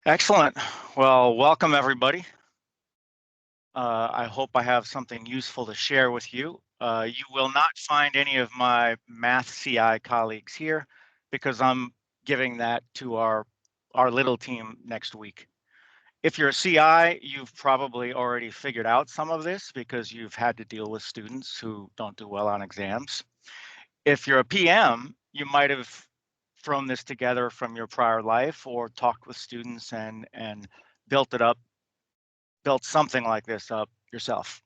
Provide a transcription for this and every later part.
Excellent. Well, welcome everybody. I hope I have something useful to share with you. You will not find any of my math CI colleagues here because I'm giving that to our little team next week. If you're a CI, you've probably already figured out some of this because you've had to deal with students who don't do well on exams. If you're a PM, you might have thrown this together from your prior life or talked with students and built it up, built something like this up yourself.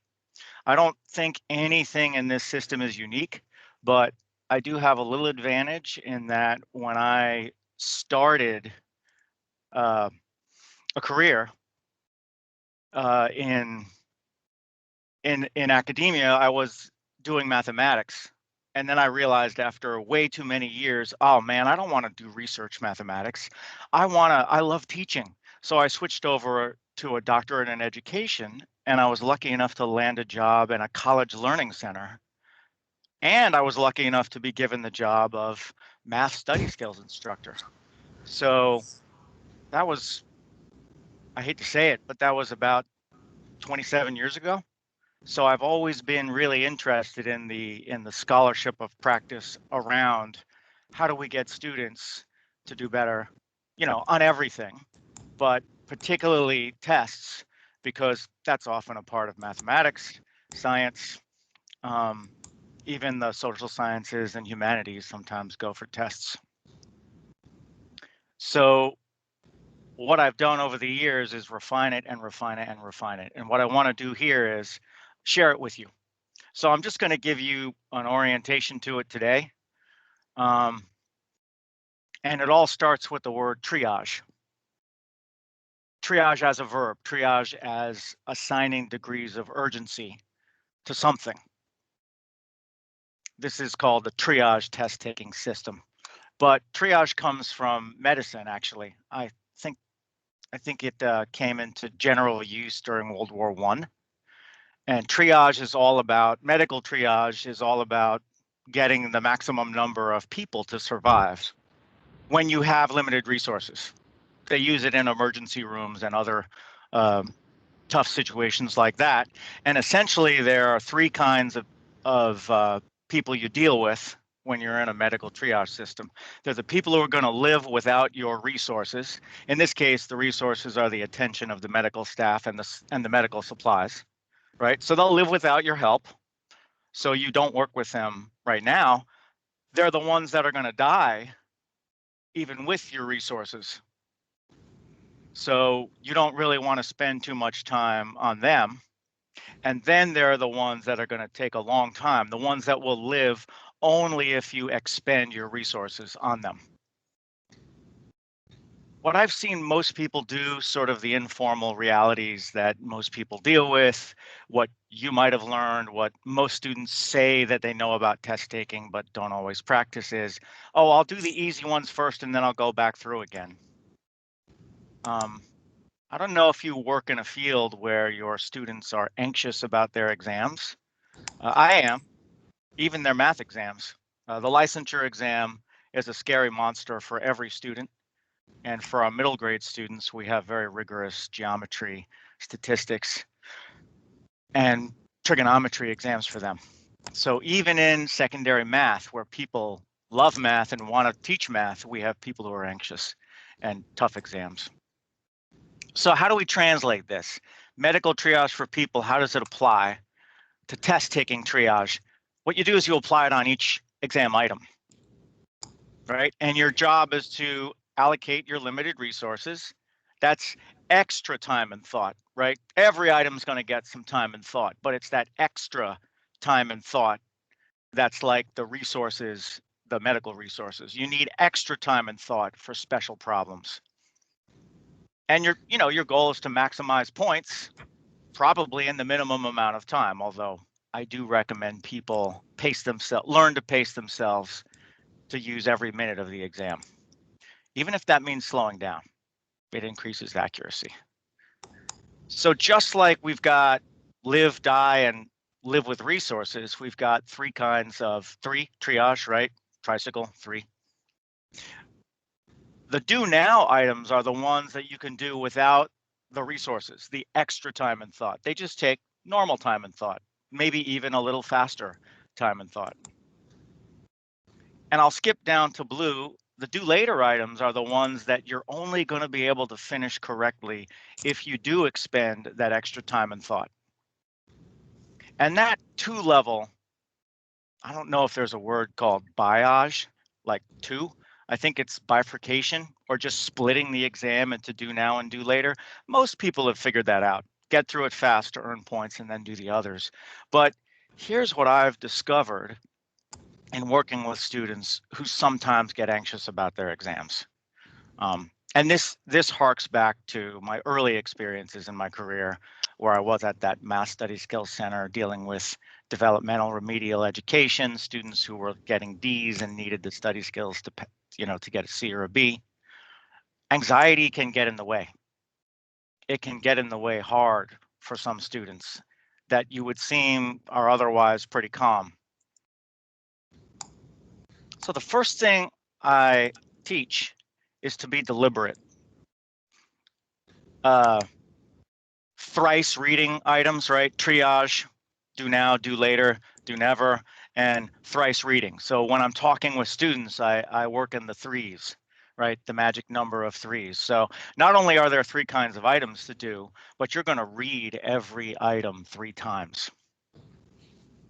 I don't think anything in this system is unique, but I do have a little advantage in that when I started a career in academia, I was doing mathematics. And then I realized after way too many years, oh man, I don't want to do research mathematics. I love teaching. So I switched over to a doctorate in education, and I was lucky enough to land a job in a college learning center. And I was lucky enough to be given the job of math study skills instructor. So that was, I hate to say it, but that was about 27 years ago. So I've always been really interested in the scholarship of practice around how do we get students to do better, on everything, but particularly tests, because that's often a part of mathematics, science, even the social sciences and humanities sometimes go for tests. So what I've done over the years is refine it and refine it and refine it. And what I want to do here is share it with you. So I'm just going to give you an orientation to it today. And it all starts with the word triage. Triage as a verb, triage as assigning degrees of urgency to something. This is called the triage test taking system. But triage comes from medicine, actually. I think it came into general use during World War I. And triage is all about, medical triage is all about getting the maximum number of people to survive when you have limited resources. They use it in emergency rooms and other tough situations like that. And essentially, there are three kinds of people you deal with when you're in a medical triage system. There's the people who are going to live without your resources. In this case, the resources are the attention of the medical staff and the medical supplies, right? So they'll live without your help. So you don't work with them right now. They're the ones that are going to die even with your resources. So you don't really want to spend too much time on them. And then there are the ones that are going to take a long time, the ones that will live only if you expend your resources on them. What I've seen most people do, sort of the informal realities that most people deal with, what you might have learned, what most students say that they know about test taking but don't always practice is, oh, I'll do the easy ones first and then I'll go back through again. I don't know if you work in a field where your students are anxious about their exams. I am, even their math exams. The licensure exam is a scary monster for every student. And for our middle grade students, we have very rigorous geometry, statistics, and trigonometry exams for them. So even in secondary math, where people love math and want to teach math, we have people who are anxious and tough exams. So how do we translate this? Medical triage for people, how does it apply to test taking triage? What you do is you apply it on each exam item, right? And your job is to allocate your limited resources. That's extra time and thought, right? Every item is going to get some time and thought, but it's that extra time and thought that's like the resources, the medical resources. You need extra time and thought for special problems. And your goal is to maximize points, probably in the minimum amount of time, although I do recommend people learn to pace themselves to use every minute of the exam. Even if that means slowing down, it increases accuracy. So just like we've got live, die, and live with resources, we've got three kinds of triage, right? Tricycle, three. The do now items are the ones that you can do without the resources, the extra time and thought. They just take normal time and thought, maybe even a little faster time and thought. And I'll skip down to blue. The do later items are the ones that you're only going to be able to finish correctly if you do expend that extra time and thought. And that 2 level, I don't know if there's a word called biage, like 2. I think it's bifurcation or just splitting the exam into do now and do later. Most people have figured that out. Get through it fast to earn points and then do the others. But here's what I've discovered in working with students who sometimes get anxious about their exams. And this harks back to my early experiences in my career, where I was at that Math Study Skills Center dealing with developmental remedial education, students who were getting D's and needed the study skills to, to get a C or a B. Anxiety can get in the way. It can get in the way hard for some students that you would seem are otherwise pretty calm. So the first thing I teach is to be deliberate. Thrice reading items, right? Triage, do now, do later, do never, and thrice reading. So when I'm talking with students, I work in the threes, right? The magic number of threes. So not only are there 3 kinds of items to do, but you're going to read every item 3 times.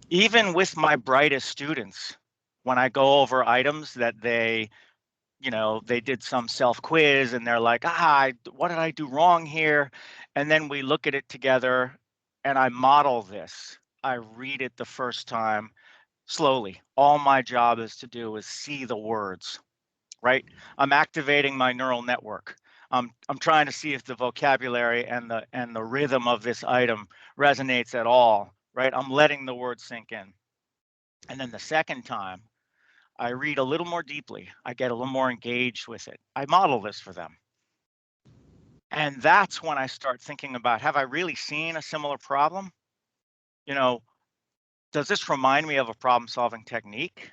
Even with my brightest students, when I go over items that they did some self-quiz and they're like, what did I do wrong here? And then we look at it together and I model this. I read it the first time slowly. All my job is to do is see the words, right? I'm activating my neural network. I'm trying to see if the vocabulary and the rhythm of this item resonates at all, right? I'm letting the words sink in. And then the second time, I read a little more deeply. I get a little more engaged with it. I model this for them. And that's when I start thinking about, have I really seen a similar problem? Does this remind me of a problem-solving technique?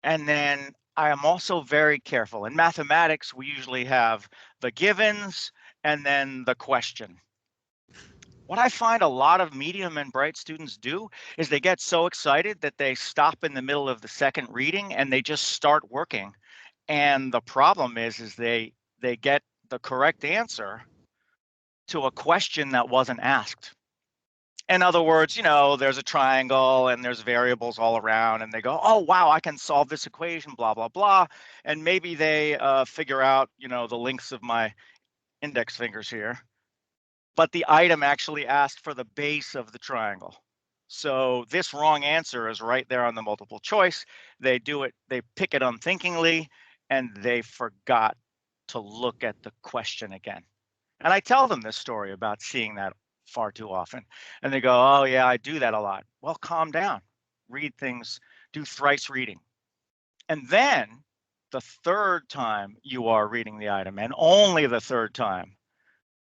And then I am also very careful. In mathematics, we usually have the givens and then the question. What I find a lot of medium and bright students do is they get so excited that they stop in the middle of the second reading and they just start working. And the problem is they get the correct answer to a question that wasn't asked. In other words, there's a triangle and there's variables all around and they go, oh, wow, I can solve this equation, blah, blah, blah. And maybe they figure out, the lengths of my index fingers here. But the item actually asked for the base of the triangle. So this wrong answer is right there on the multiple choice. They do it, they pick it unthinkingly, and they forgot to look at the question again. And I tell them this story about seeing that far too often. And they go, oh yeah, I do that a lot. Well, calm down, read things, do thrice reading. And then the third time you are reading the item, and only the third time,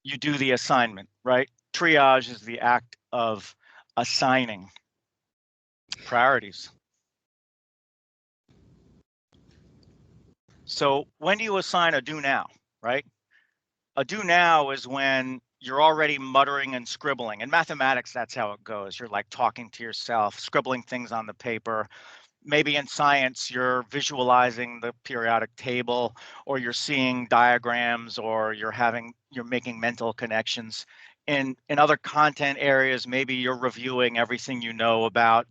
you do the assignment, right? Triage is the act of assigning priorities. So when do you assign a do now, right? A do now is when you're already muttering and scribbling. In mathematics, that's how it goes. You're like talking to yourself, scribbling things on the paper. Maybe in science, you're visualizing the periodic table, or you're seeing diagrams, or you're making mental connections. In other content areas, maybe you're reviewing everything you know about,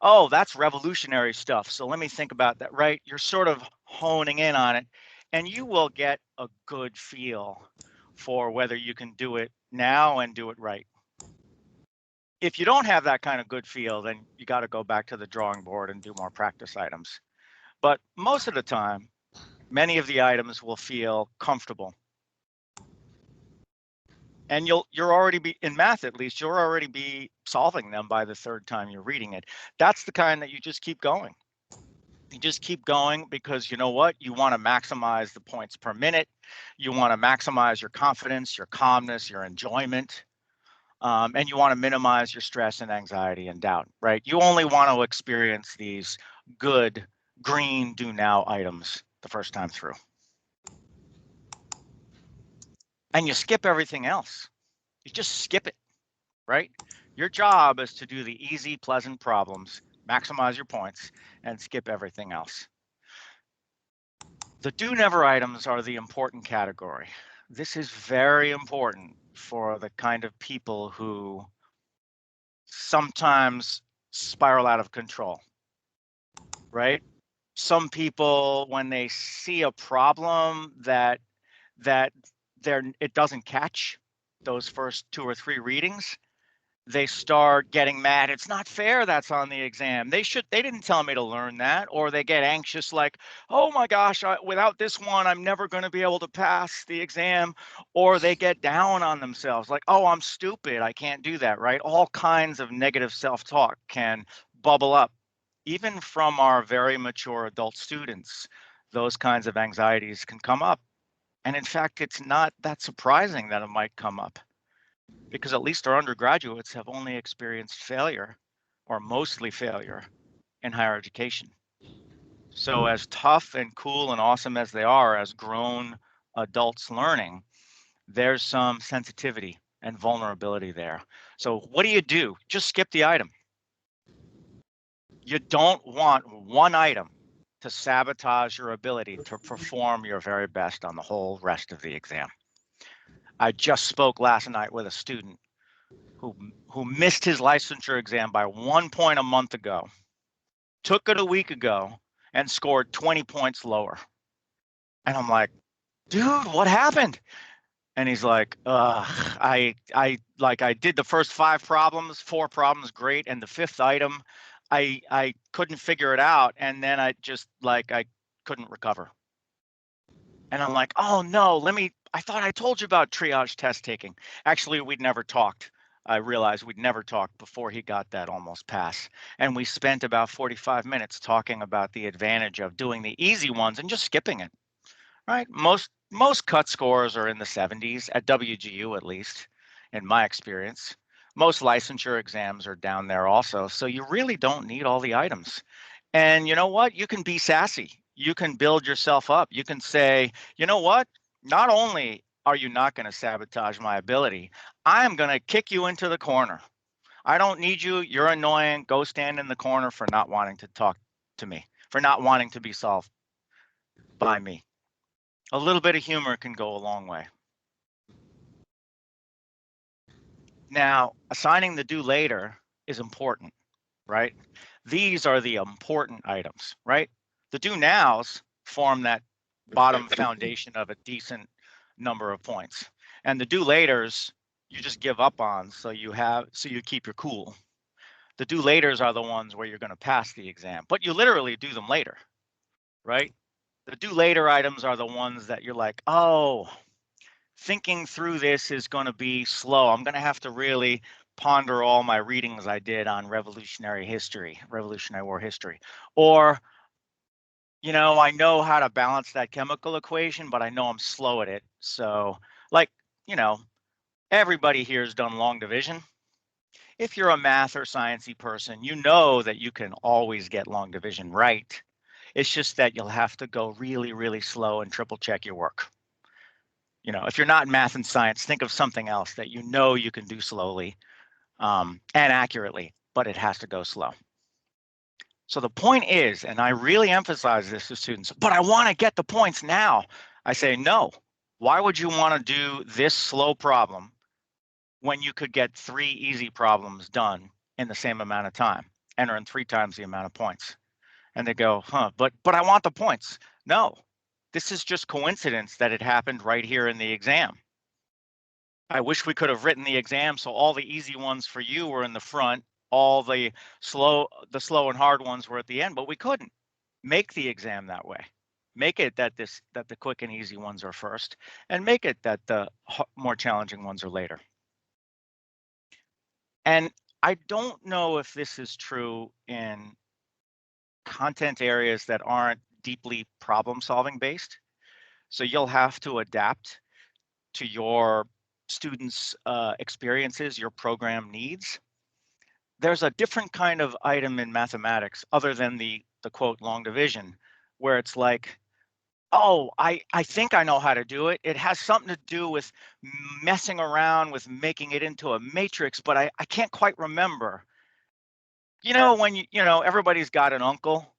oh, that's revolutionary stuff. So let me think about that, right? You're sort of honing in on it, and you will get a good feel for whether you can do it now and do it right. If you don't have that kind of good feel, then you got to go back to the drawing board and do more practice items. But most of the time, many of the items will feel comfortable. And you're already be, in math at least, you'll already be solving them by the third time you're reading it. That's the kind that you just keep going. You just keep going because you know what? You want to maximize the points per minute. You want to maximize your confidence, your calmness, your enjoyment. And you want to minimize your stress and anxiety and doubt, right? You only want to experience these good green do now items the first time through. and you skip everything else. You just skip it, right? Your job is to do the easy, pleasant problems, maximize your points, and skip everything else. The do never items are the important category. This is very important for the kind of people who sometimes spiral out of control, right? Some people, when they see a problem that it doesn't catch those first 2 or 3 readings, they start getting mad. It's not fair that's on the exam. They didn't tell me to learn that. Or they get anxious like, oh my gosh, without this one, I'm never going to be able to pass the exam. Or they get down on themselves like, oh, I'm stupid. I can't do that, right? All kinds of negative self-talk can bubble up, even from our very mature adult students. Those kinds of anxieties can come up. And in fact, it's not that surprising that it might come up, because at least our undergraduates have only experienced failure, or mostly failure, in higher education. So as tough and cool and awesome as they are as grown adults learning, there's some sensitivity and vulnerability there. So what do? Just skip the item. You don't want one item to sabotage your ability to perform your very best on the whole rest of the exam. I just spoke last night with a student who missed his licensure exam by 1 point a month ago, took it a week ago, and scored 20 points lower. And I'm like, dude, what happened? And he's like, I did the first 5 problems, 4 problems, great, and the 5th item, I couldn't figure it out, and then I couldn't recover. And I'm like, oh no, I thought I told you about triage test taking. Actually, we'd never talked. I realized we'd never talked before he got that almost pass. And we spent about 45 minutes talking about the advantage of doing the easy ones and just skipping it, right? Most cut scores are in the 70s, at WGU at least, in my experience. Most licensure exams are down there also. So you really don't need all the items. And you know what? You can be sassy. You can build yourself up. You can say, you know what? Not only are you not going to sabotage my ability, I'm going to kick you into the corner. I don't need you. You're annoying. Go stand in the corner for not wanting to talk to me, for not wanting to be solved by me. A little bit of humor can go a long way. Now, assigning the due later is important, right? These are the important items, right? The do nows form that bottom foundation of a decent number of points. And the do laters, you just give up on, so you keep your cool. The do laters are the ones where you're going to pass the exam, but you literally do them later, right? The do later items are the ones that you're like, oh, thinking through this is going to be slow. I'm going to have to really ponder all my readings I did on Revolutionary War history. Or, I know how to balance that chemical equation, but I know I'm slow at it. So, like, everybody here has done long division. If you're a math or sciencey person, you know that you can always get long division right. It's just that you'll have to go really, really slow and triple check your work. If you're not in math and science, think of something else that you can do slowly and accurately, but it has to go slow. So the point is, and I really emphasize this to students, but I want to get the points now. I say, no. Why would you want to do this slow problem when you could get 3 easy problems done in the same amount of time and earn 3 times the amount of points? And they go, but I want the points. No, this is just coincidence that it happened right here in the exam. I wish we could have written the exam so all the easy ones for you were in the front, all the slow and hard ones were at the end, but we couldn't make the exam that way. Make it that the quick and easy ones are first, and make it that the more challenging ones are later. And I don't know if this is true in content areas that aren't deeply problem-solving based. So you'll have to adapt to your students' experiences, your program needs. There's a different kind of item in mathematics other than the quote long division, where it's like, Oh, I think I know how to do it. It has something to do with messing around with making it into a matrix, but I can't quite remember. You know, when everybody's got an uncle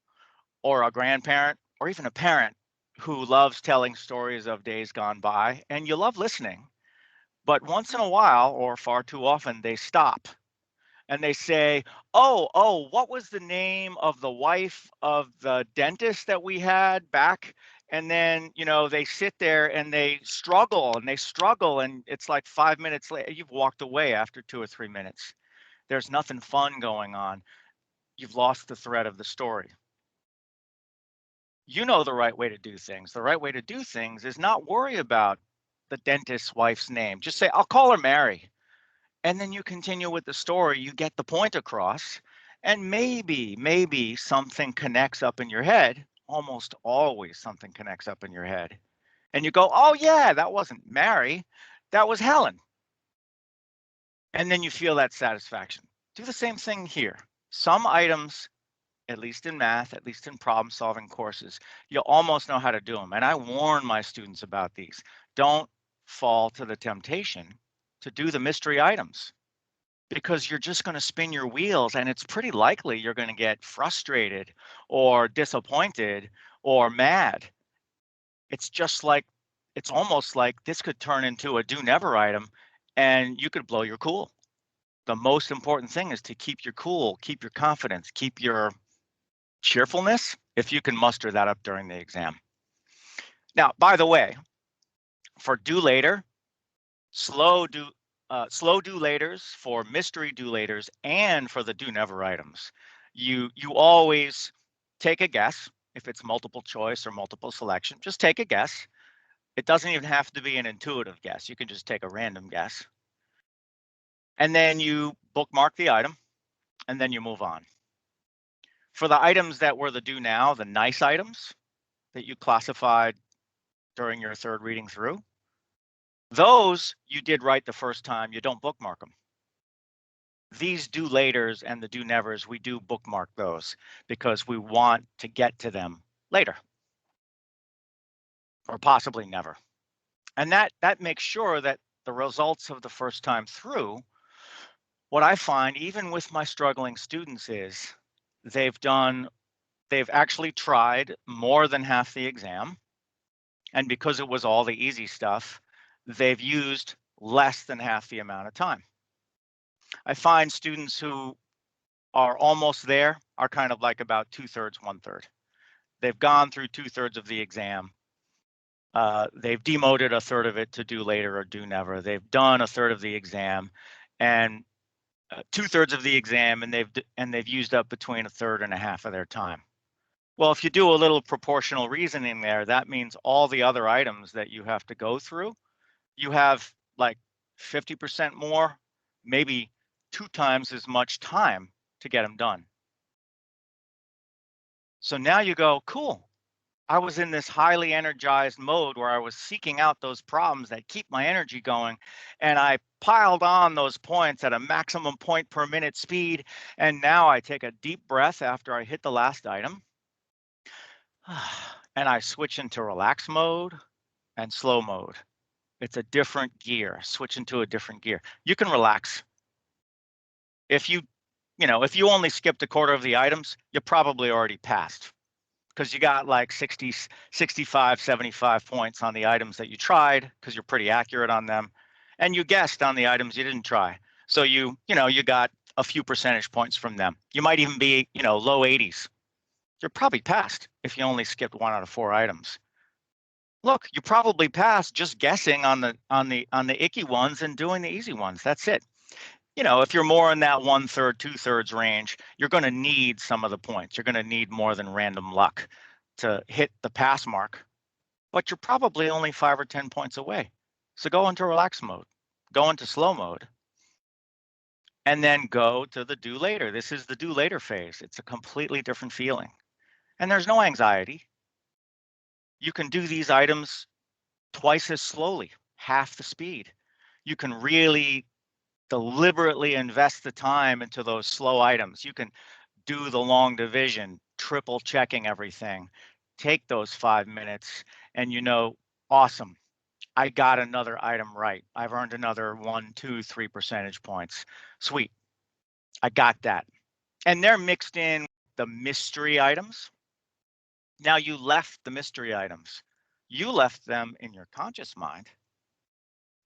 or a grandparent or even a parent who loves telling stories of days gone by, and you love listening. But once in a while, or far too often, they stop and they say, oh, what was the name of the wife of the dentist that we had back? And then, they sit there and they struggle. And it's like 5 minutes later, you've walked away after 2 or 3 minutes. There's nothing fun going on. You've lost the thread of the story. You know the right way to do things. The right way to do things is not worry about the dentist's wife's name. Just say, I'll call her Mary. And then you continue with the story, you get the point across, and maybe something connects up in your head. Almost always something connects up in your head. And you go, oh yeah, that wasn't Mary, that was Helen. And then you feel that satisfaction. Do the same thing here. Some items, at least in math, at least in problem solving courses, you almost know how to do them. And I warn my students about these. Don't fall to the temptation to do the mystery items, because you're just going to spin your wheels, and it's pretty likely you're going to get frustrated or disappointed or mad. It's almost like this could turn into a do never item and you could blow your cool. The most important thing is to keep your cool, keep your confidence, keep your cheerfulness, if you can muster that up during the exam. Now, by the way, for do later, slow do laters, for mystery do laters, and for the do never items, you always take a guess. If it's multiple choice or multiple selection, just take a guess. It doesn't even have to be an intuitive guess. You can just take a random guess. And then you bookmark the item, and then you move on. For the items that were the do now, the nice items that you classified during your third reading through, those you did right the first time, you don't bookmark them. These do laters and the do nevers, we do bookmark those because we want to get to them later or possibly never. And that makes sure that the results of the first time through, what I find even with my struggling students is they've actually tried more than half the exam. And because it was all the easy stuff, they've used less than half the amount of time. I find students who are almost there are kind of like about 2/3, 1/3. They've gone through 2/3 of the exam. They've demoted a third of it to do later or do never. They've done a third of the exam and 2/3 of the exam, and they've used up between a third and a half of their time. Well, if you do a little proportional reasoning there, that means all the other items that you have to go through, you have like 50% more, maybe 2 times as much time to get them done. So now you go, cool. I was in this highly energized mode where I was seeking out those problems that keep my energy going. And I piled on those points at a maximum point per minute speed. And now I take a deep breath after I hit the last item. And I switch into relax mode and slow mode. It's a different gear. Switch into a different gear. You can relax. If you only skipped a quarter of the items, you probably already passed, because you got like 60, 65, 75 points on the items that you tried because you're pretty accurate on them. And you guessed on the items you didn't try. So you got a few percentage points from them. You might even be, low 80s. You're probably passed if you only skipped 1 out of 4 items. Look, you probably passed just guessing on the icky ones and doing the easy ones. That's it. If you're more in that 1/3, 2/3 range, you're going to need some of the points. You're going to need more than random luck to hit the pass mark, but you're probably only 5 or 10 points away. So go into relax mode, go into slow mode, and then go to the do later. This is the do later phase. It's a completely different feeling. And there's no anxiety. You can do these items twice as slowly, half the speed. You can really deliberately invest the time into those slow items. You can do the long division, triple checking everything, take those 5 minutes and awesome, I got another item right. I've earned another 1, 2, 3 percentage points. Sweet. I got that. And they're mixed in the mystery items. Now you left the mystery items. You left them in your conscious mind.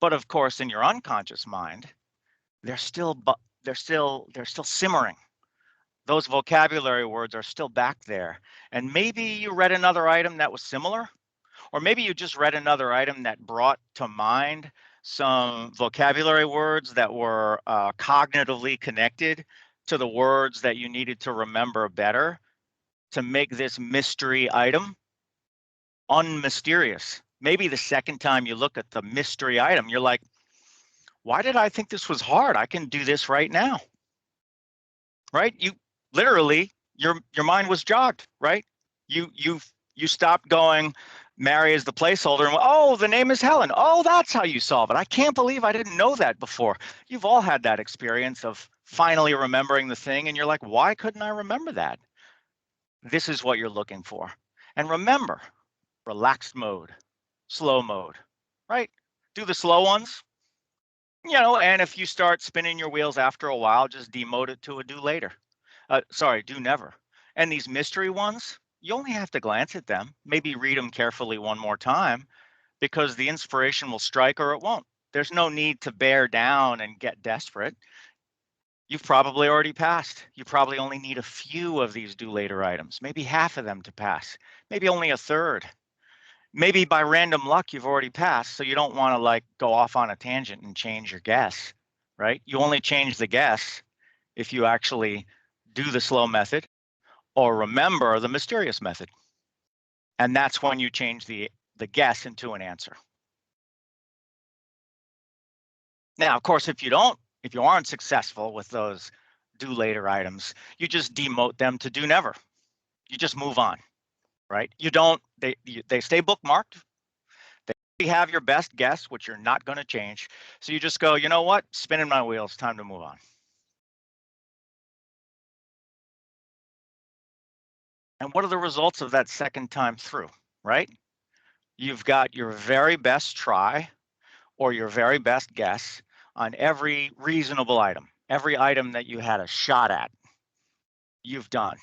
But of course, in your unconscious mind, they're still simmering. Those vocabulary words are still back there. And maybe you read another item that was similar, or maybe you just read another item that brought to mind some vocabulary words that were cognitively connected to the words that you needed to remember better to make this mystery item unmysterious. Maybe the second time you look at the mystery item, you're like, why did I think this was hard? I can do this right now. Right? You literally, your mind was jogged, right? You stopped going, Mary is the placeholder, and oh, the name is Helen. Oh, that's how you solve it. I can't believe I didn't know that before. You've all had that experience of finally remembering the thing, and you're like, why couldn't I remember that? This is what you're looking for. And remember, relaxed mode, slow mode, right? Do the slow ones, and if you start spinning your wheels after a while, just demote it to a do later. Do never. And these mystery ones, you only have to glance at them, maybe read them carefully one more time, because the inspiration will strike or it won't. There's no need to bear down and get desperate. You've probably already passed. You probably only need a few of these do later items, maybe half of them to pass, maybe only a third. Maybe by random luck, you've already passed, so you don't want to go off on a tangent and change your guess, right? You only change the guess if you actually do the slow method or remember the mysterious method. And that's when you change the guess into an answer. Now, of course, if you aren't successful with those do later items, you just demote them to do never. You just move on, right? They stay bookmarked. They have your best guess, which you're not going to change. So you just go, you know what? Spinning my wheels, time to move on. And what are the results of that second time through, right? You've got your very best try or your very best guess on every reasonable item, every item that you had a shot at, you've done.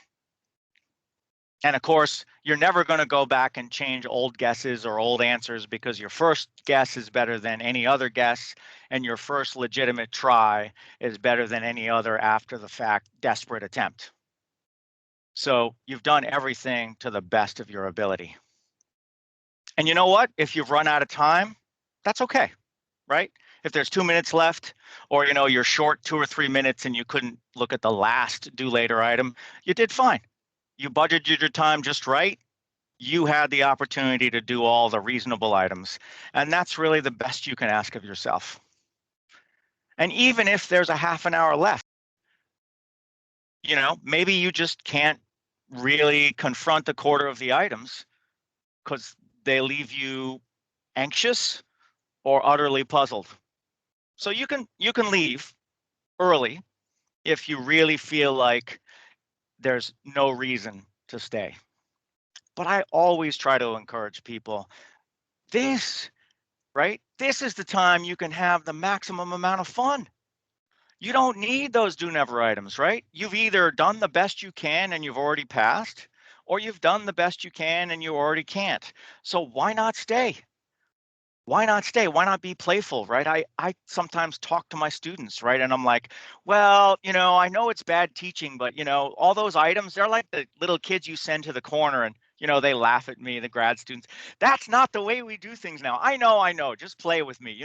And of course, you're never going to go back and change old guesses or old answers because your first guess is better than any other guess, and your first legitimate try is better than any other after the fact desperate attempt. So you've done everything to the best of your ability. And you know what? If you've run out of time, that's okay, right? If there's 2 minutes left, or you're short 2 or 3 minutes and you couldn't look at the last do later item, you did fine. You budgeted your time just right. You had the opportunity to do all the reasonable items. And that's really the best you can ask of yourself. And even if there's a half an hour left, maybe you just can't really confront a quarter of the items because they leave you anxious or utterly puzzled. So you can leave early if you really feel like there's no reason to stay. But I always try to encourage people, this is the time you can have the maximum amount of fun. You don't need those do never items, right? You've either done the best you can and you've already passed, or you've done the best you can and you already can't. So why not stay? Why not stay? Why not be playful, right? I sometimes talk to my students, right? And I'm like, well, I know it's bad teaching, but all those items, they're like the little kids you send to the corner and they laugh at me, the grad students. That's not the way we do things now. I know. Just play with me,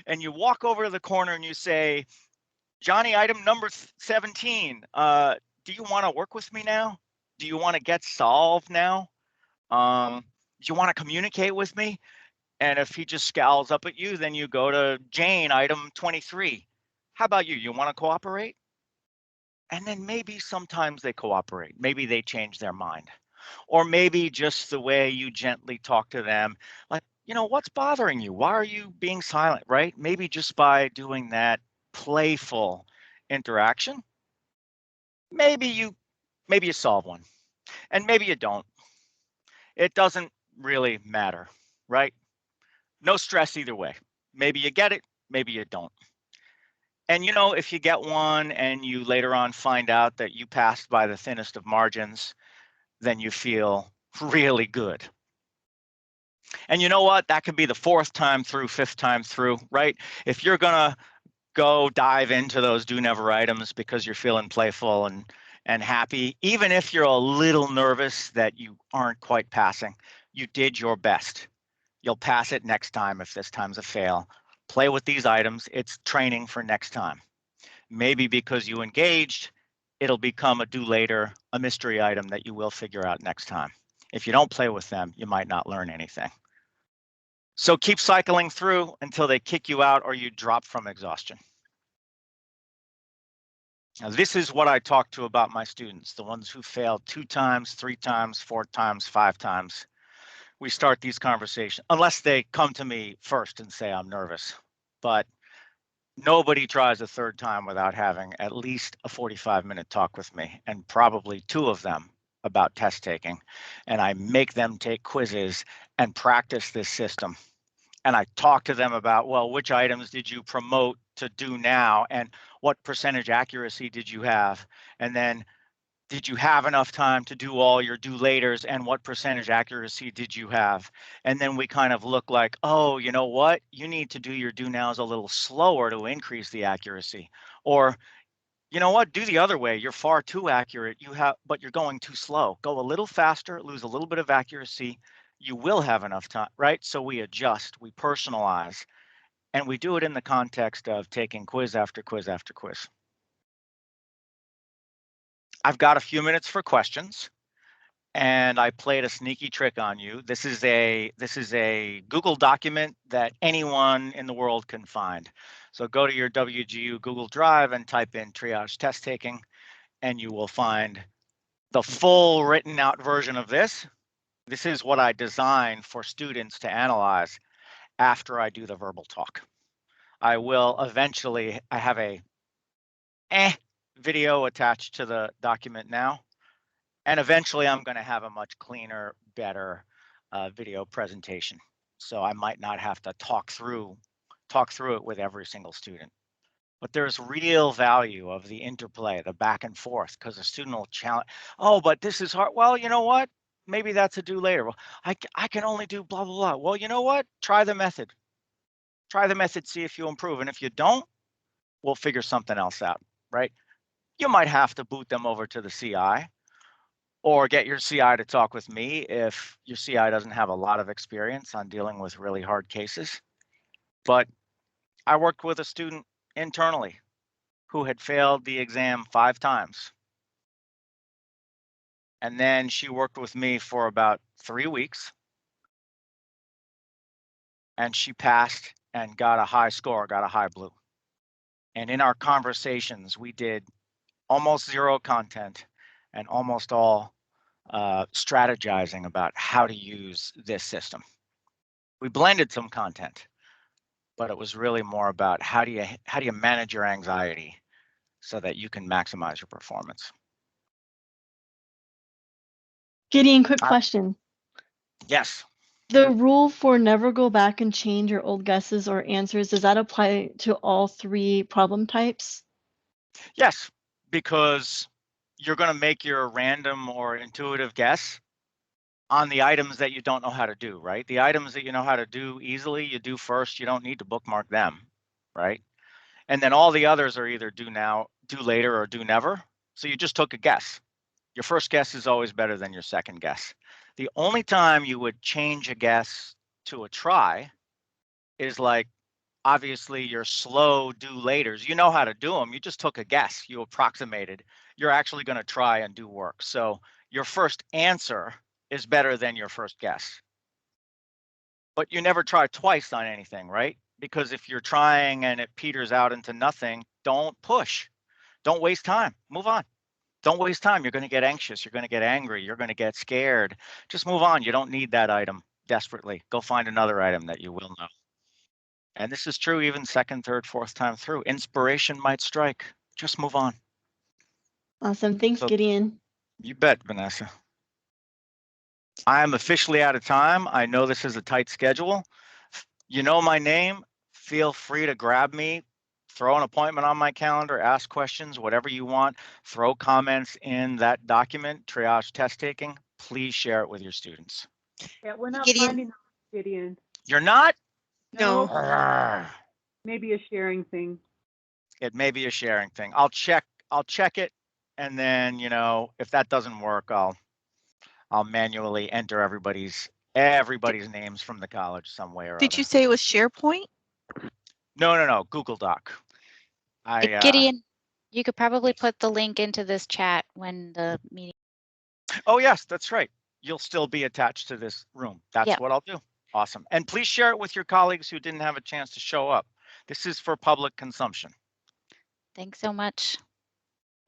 and you walk over to the corner and you say, Johnny, item number 17. Do you want to work with me now? Do you want to get solved now? Do you want to communicate with me? And if he just scowls up at you, then you go to Jane, item 23. How about you? You want to cooperate? And then maybe sometimes they cooperate. Maybe they change their mind. Or maybe just the way you gently talk to them, like, what's bothering you? Why are you being silent, right? Maybe just by doing that playful interaction, maybe you solve one, and maybe you don't. it doesn't really matter, right? No stress either way. Maybe you get it, maybe you don't. And you know, if you get one and you later on find out that you passed by the thinnest of margins, then you feel really good. And you know what? That could be the fourth time through, fifth time through, right? If you're going to go dive into those do never items because you're feeling playful and happy, even if you're a little nervous that you aren't quite passing, you did your best. You'll pass it next time if this time's a fail. Play with these items. It's training for next time. Maybe because you engaged, it'll become a do later, a mystery item that you will figure out next time. If you don't play with them, you might not learn anything. So keep cycling through until they kick you out or you drop from exhaustion. Now, this is what I talk to about my students, the ones who failed 2 times, 3 times, 4 times, 5 times. We start these conversations, unless they come to me first and say, I'm nervous. But nobody tries a third time without having at least a 45-minute talk with me, and probably 2 of them about test taking. And I make them take quizzes and practice this system. And I talk to them about, well, which items did you promote to do now? And what percentage accuracy did you have? And then did you have enough time to do all your do laters, and what percentage accuracy did you have? And then we kind of look like, oh, you know what? You need to do your do nows a little slower to increase the accuracy. Or, you know what? Do the other way. You're far too accurate. But you're going too slow. Go a little faster, lose a little bit of accuracy. You will have enough time, right? So we adjust, we personalize, and we do it in the context of taking quiz after quiz after quiz. I've got a few minutes for questions, and I played a sneaky trick on you. This is a Google document that anyone in the world can find. So go to your WGU Google Drive and type in triage test taking, and you will find the full written out version of this. This is what I designed for students to analyze after I do the verbal talk. I will eventually, I have a video attached to the document now, and eventually I'm going to have a much cleaner, better video presentation. So I might not have to talk through it with every single student. But there's real value of the interplay, the back and forth, because the student will challenge, oh, but this is hard. Well, you know what? Maybe that's a do later. Well, I can only do blah, blah, blah. Well, you know what? Try the method. Try the method, see if you improve. And if you don't, we'll figure something else out, right? You might have to boot them over to the CI or get your CI to talk with me if your CI doesn't have a lot of experience on dealing with really hard cases. But I worked with a student internally who had failed the exam 5 times. And then she worked with me for about 3 weeks. And she passed and got a high score, got a high blue. And in our conversations, we did almost zero content and almost all strategizing about how to use this system. We blended some content, but it was really more about how do you manage your anxiety so that you can maximize your performance. Gideon, quick question. Yes. The rule for never go back and change your old guesses or answers, does that apply to all 3 problem types? Yes, because you're going to make your random or intuitive guess on the items that you don't know how to do, right? The items that you know how to do easily, you do first. You don't need to bookmark them, right? And then all the others are either do now, do later, or do never. So you just took a guess. Your first guess is always better than your second guess. The only time you would change a guess to a try is like, obviously your slow do laters. You know how to do them. You just took a guess. You approximated. You're actually going to try and do work. So your first answer is better than your first guess. But you never try twice on anything, right? Because if you're trying and it peters out into nothing, don't push. Don't waste time. Move on. Don't waste time. You're going to get anxious. You're going to get angry. You're going to get scared. Just move on. You don't need that item desperately. Go find another item that you will know. And this is true even second, third, fourth time through. Inspiration might strike. Just move on. Awesome. Thanks, So, Gideon. you bet, Vanessa. I'm officially out of time. I know this is a tight schedule. You know my name. Feel free to grab me, throw an appointment on my calendar, ask questions, whatever you want. Throw comments in that document, triage test taking. Please share it with your students. Yeah, we're not Gideon. finding Gideon. You're not? No. Arrgh. Maybe a sharing thing. It may be a sharing thing. I'll check it, and then, you know, if that doesn't work, I'll manually enter everybody's names from the college some way or Did other. you say it was SharePoint? No, Google Doc. Gideon, you could probably put the link into this chat when the meeting. Oh yes, that's right. You'll still be attached to this room. That's Yep. what I'll do. Awesome. And please share it with your colleagues who didn't have a chance to show up. This is for public consumption. Thanks so much.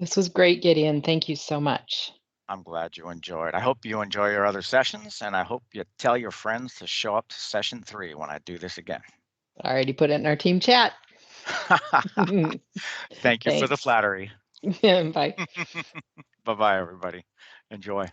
This was great, Gideon. Thank you so much. I'm glad you enjoyed. I hope you enjoy your other sessions, and I hope you tell your friends to show up to session 3 when I do this again. I already put it in our team chat. Thank you for the Thanks. flattery. Bye. Bye-bye, everybody. Enjoy.